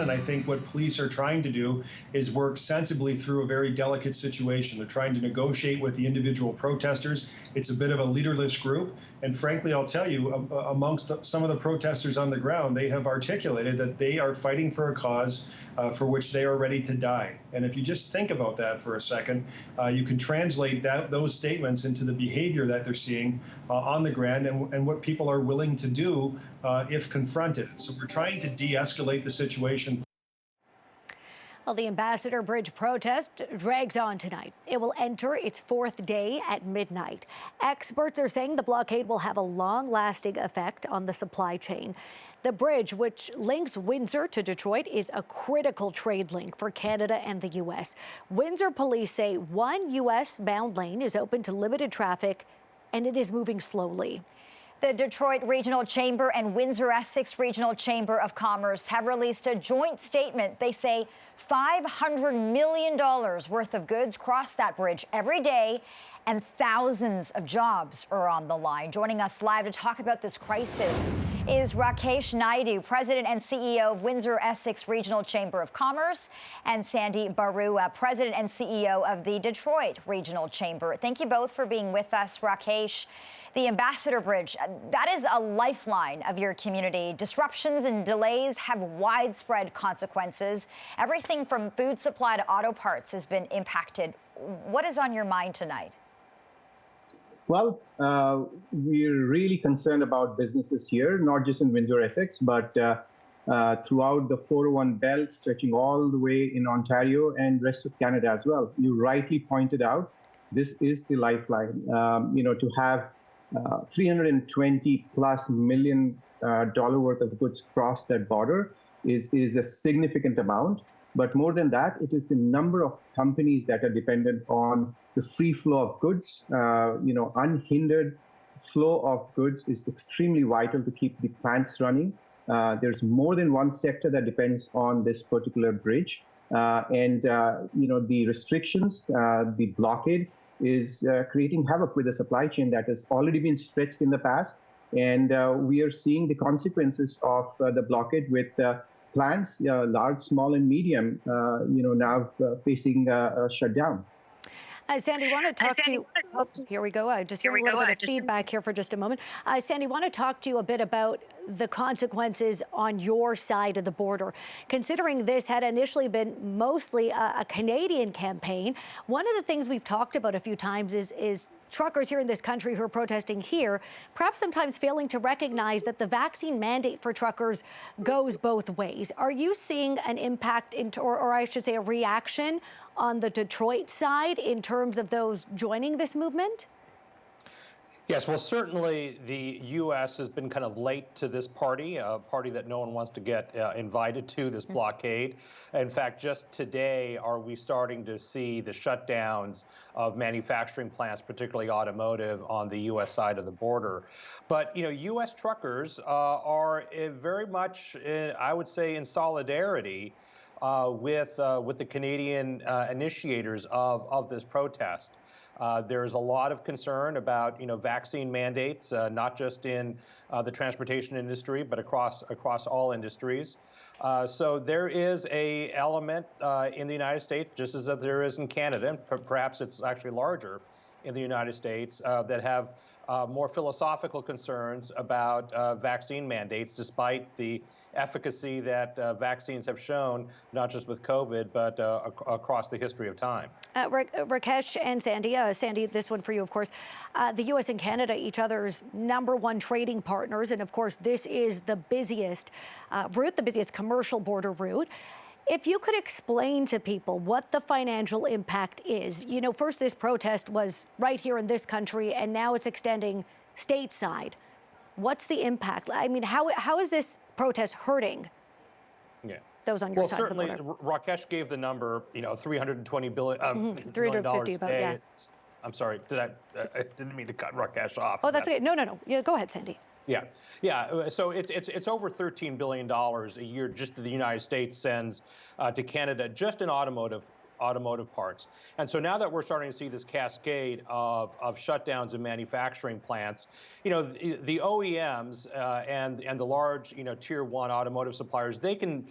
And I think what police are trying to do is work sensibly through a very delicate situation. They're trying to negotiate with the individual protesters. It's a bit of a leaderless group. And frankly, I'll tell you, amongst some of the protesters on the ground, they have articulated that they are fighting for a cause for which they are ready to die. And if you just think about that for a second, you can translate those statements into the behavior that they're seeing on the ground and what people are willing to do if confronted. So we're trying to de-escalate the situation. Well, the Ambassador Bridge protest drags on tonight. It will enter its fourth day at midnight. Experts are saying the blockade will have a long-lasting effect on the supply chain. The bridge, which links Windsor to Detroit, is a critical trade link for Canada and the U.S. Windsor police say one U.S.-bound lane is open to limited traffic, and it is moving slowly. The Detroit Regional Chamber and Windsor-Essex Regional Chamber of Commerce have released a joint statement. They say $500 million worth of goods cross that bridge every day, and thousands of jobs are on the line. Joining us live to talk about this crisis is Rakesh Naidu, President and CEO of Windsor-Essex Regional Chamber of Commerce, and Sandy Barua, President and CEO of the Detroit Regional Chamber. Thank you both for being with us, Rakesh. The Ambassador Bridge, that is a lifeline of your community. Disruptions and delays have widespread consequences. Everything from food supply to auto parts has been impacted. What is on your mind tonight? Well, we're really concerned about businesses here, not just in Windsor-Essex, but throughout the 401 belt, stretching all the way in Ontario and rest of Canada as well. You rightly pointed out, this is the lifeline. To have $320+ million worth of goods cross that border is a significant amount. But more than that, it is the number of companies that are dependent on the free flow of goods. Unhindered flow of goods is extremely vital to keep the plants running. There's more than one sector that depends on this particular bridge. The restrictions, the blockade is creating havoc with the supply chain that has already been stretched in the past. And we are seeing the consequences of the blockade with plants, large, small, and medium, now facing a shutdown. Sandy, want to talk to you. Here we go. I just hear a little bit of feedback here for just a moment. Sandy, want to talk to you a bit about the consequences on your side of the border. Considering this had initially been mostly a Canadian campaign, one of the things we've talked about a few times is truckers here in this country who are protesting here, perhaps sometimes failing to recognize that the vaccine mandate for truckers goes both ways. Are you seeing an impact, or I should say a reaction on the Detroit side in terms of those joining this movement? Yes, well, certainly the U.S. has been kind of late to this party, a party that no one wants to get invited to, this blockade. In fact, just today are we starting to see the shutdowns of manufacturing plants, particularly automotive, on the U.S. side of the border. But, U.S. truckers are very much, I would say, in solidarity with the Canadian initiators of this protest. There's a lot of concern about, vaccine mandates, not just in the transportation industry, but across all industries. So there is a element in the United States, just as there is in Canada, and perhaps it's actually larger in the United States, that have more philosophical concerns about vaccine mandates, despite the efficacy that vaccines have shown, not just with COVID, but across the history of time. Rakesh and Sandy, Sandy, this one for you, of course. The U.S. and Canada, each other's #1 trading partners, and of course, this is the busiest route, the busiest commercial border route. If you could explain to people what the financial impact is. First this protest was right here in this country, and now it's extending stateside. What's the impact? I mean, how is this protest hurting those on your side of the border? Well, certainly, Rakesh gave the number, $320 billion, $350 about, yeah. I'm sorry, I didn't mean to cut Rakesh off. Oh, that's okay. No. Yeah, go ahead, Sandy. Yeah. So it's over $13 billion a year just that the United States sends to Canada just in automotive automotive parts. And so now that we're starting to see this cascade of shutdowns in manufacturing plants, the OEMs and the large, tier one automotive suppliers, they can,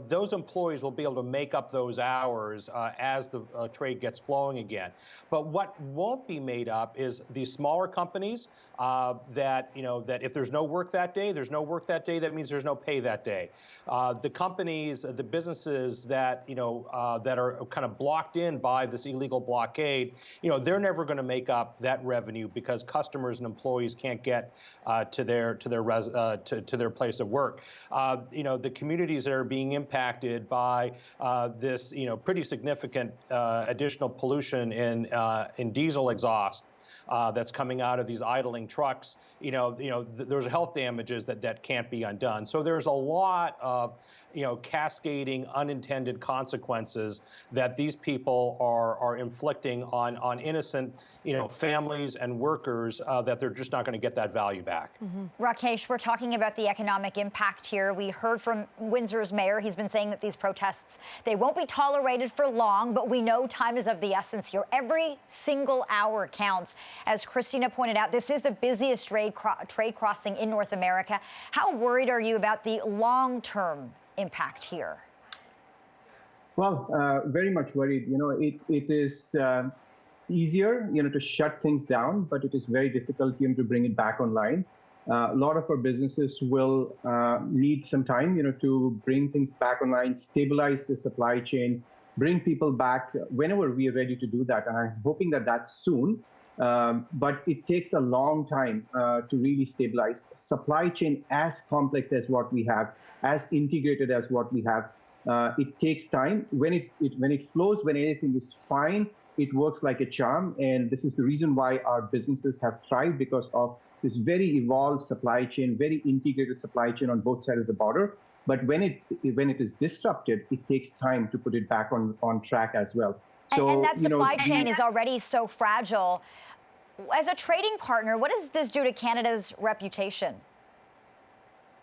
those employees will be able to make up those hours as the trade gets flowing again. But what won't be made up is these smaller companies that if there's no work that day, there's no work that day. That means there's no pay that day. The companies, the businesses that that are kind of blocked in by this illegal blockade, they're never going to make up that revenue because customers and employees can't get to their place of work. The communities that are being impacted by this pretty significant additional pollution in diesel exhaust that's coming out of these idling trucks, there's health damages that can't be undone. So there's a lot of cascading unintended consequences that these people are inflicting on innocent families and workers that they're just not going to get that value back. Rakesh, we're talking about the economic impact here. We heard from Windsor's mayor. He's been saying that these protests, they won't be tolerated for long, but we know time is of the essence here. Every single hour counts. As Christina pointed out, this is the busiest trade crossing in North America. How worried are you about the long-term impact here? Well, very much worried. It is easier, to shut things down, but it is very difficult, to bring it back online. A lot of our businesses will need some time, to bring things back online, stabilize the supply chain, bring people back whenever we are ready to do that. And I'm hoping that that's soon. But it takes a long time to really stabilize. Supply chain as complex as what we have, as integrated as what we have, it takes time. When it flows, when anything is fine, it works like a charm. And this is the reason why our businesses have thrived, because of this very evolved supply chain, very integrated supply chain on both sides of the border. But when it is disrupted, it takes time to put it back on track as well. So, and that supply chain is already so fragile. As a trading partner, what does this do to Canada's reputation?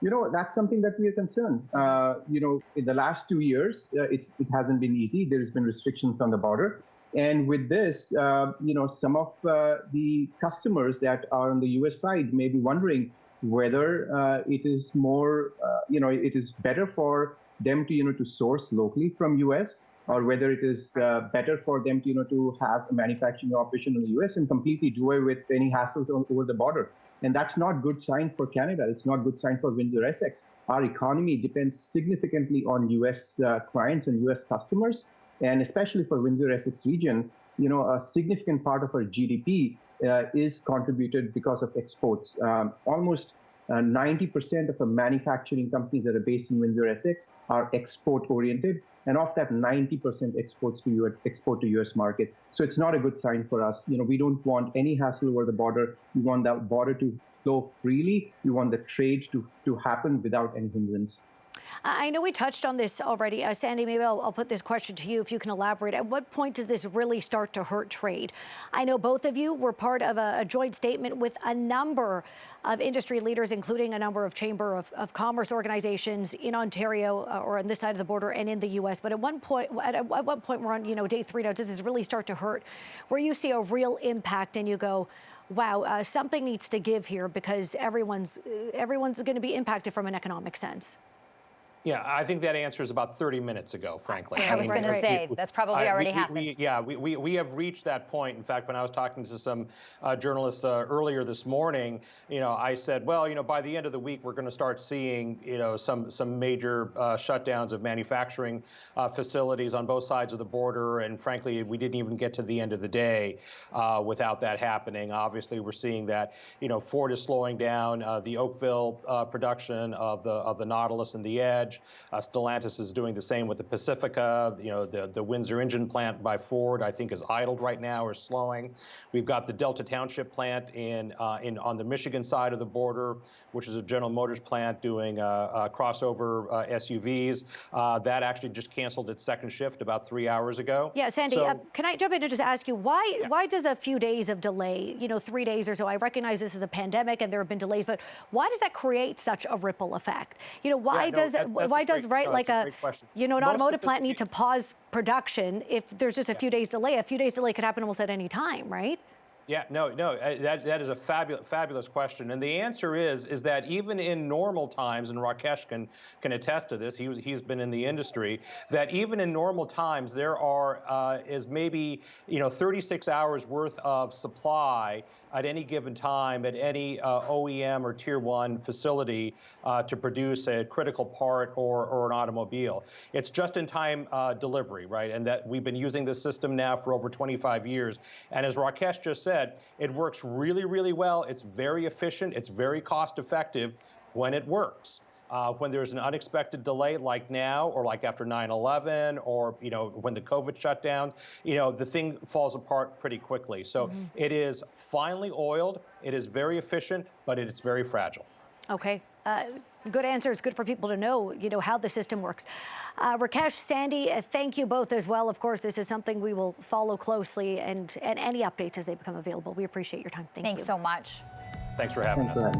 That's something that we are concerned. In the last 2 years, it hasn't been easy. There's been restrictions on the border. And with this, some of the customers that are on the U.S. side may be wondering whether it is more, it is better for them to source locally from U.S., or whether it is better for them to have a manufacturing operation in the U.S. and completely do away with any hassles over the border. And that's not good sign for Canada. It's not good sign for Windsor Essex. Our economy depends significantly on U.S. Clients and U.S. customers, and especially for Windsor Essex region, a significant part of our GDP is contributed because of exports. Almost 90% of the manufacturing companies that are based in Windsor Essex are export-oriented, and of that, 90% export to U.S. market. So it's not a good sign for us. We don't want any hassle over the border. We want that border to flow freely. We want the trade to happen without any hindrance. I know we touched on this already. Sandy, maybe I'll put this question to you if you can elaborate. At what point does this really start to hurt trade? I know both of you were part of a joint statement with a number of industry leaders, including a number of Chamber of Commerce organizations in Ontario or on this side of the border and in the U.S. But at one point we're on day 3 now, does this really start to hurt, where you see a real impact and you go, wow, something needs to give here because everyone's going to be impacted from an economic sense? Yeah, I think that answer is about 30 minutes ago, frankly. I was going to say, that's probably already happened. We have reached that point. In fact, when I was talking to some journalists earlier this morning, I said, well, by the end of the week, we're going to start seeing, some major shutdowns of manufacturing facilities on both sides of the border. And frankly, we didn't even get to the end of the day without that happening. Obviously, we're seeing that, Ford is slowing down the Oakville production of the Nautilus and the Edge. Stellantis is doing the same with the Pacifica. The Windsor engine plant by Ford, I think, is idled right now or slowing. We've got the Delta Township plant on the Michigan side of the border, which is a General Motors plant doing crossover SUVs. That actually just canceled its second shift about 3 hours ago. Yeah, Sandy, can I jump in and just ask you, why does a few days of delay, 3 days or so, I recognize this is a pandemic and there have been delays, but why does that create such a ripple effect? Why does why does great question. an Most automotive plant need to sophisticated- pause production if there's just a few days delay? A few days delay could happen almost at any time, right? Yeah, no, that is a fabulous question, and the answer is that even in normal times, and Rakesh can attest to this. He's been in the industry. That even in normal times, there is maybe 36 hours worth of supply at any given time at any OEM or Tier 1 facility to produce a critical part or an automobile. It's just-in-time delivery, right? And that we've been using this system now for over 25 years. And as Rakesh just said, it works really, really well. It's very efficient. It's very cost-effective when it works. When there's an unexpected delay like now or like after 9/11 or when the COVID shut down, the thing falls apart pretty quickly. So it is finely oiled, it is very efficient, but it's very fragile. Okay. Good answer. It's good for people to know, how the system works. Rakesh, Sandy, thank you both as well. Of course, this is something we will follow closely and any updates as they become available. We appreciate your time. Thank you. Thanks so much. Thanks for having us.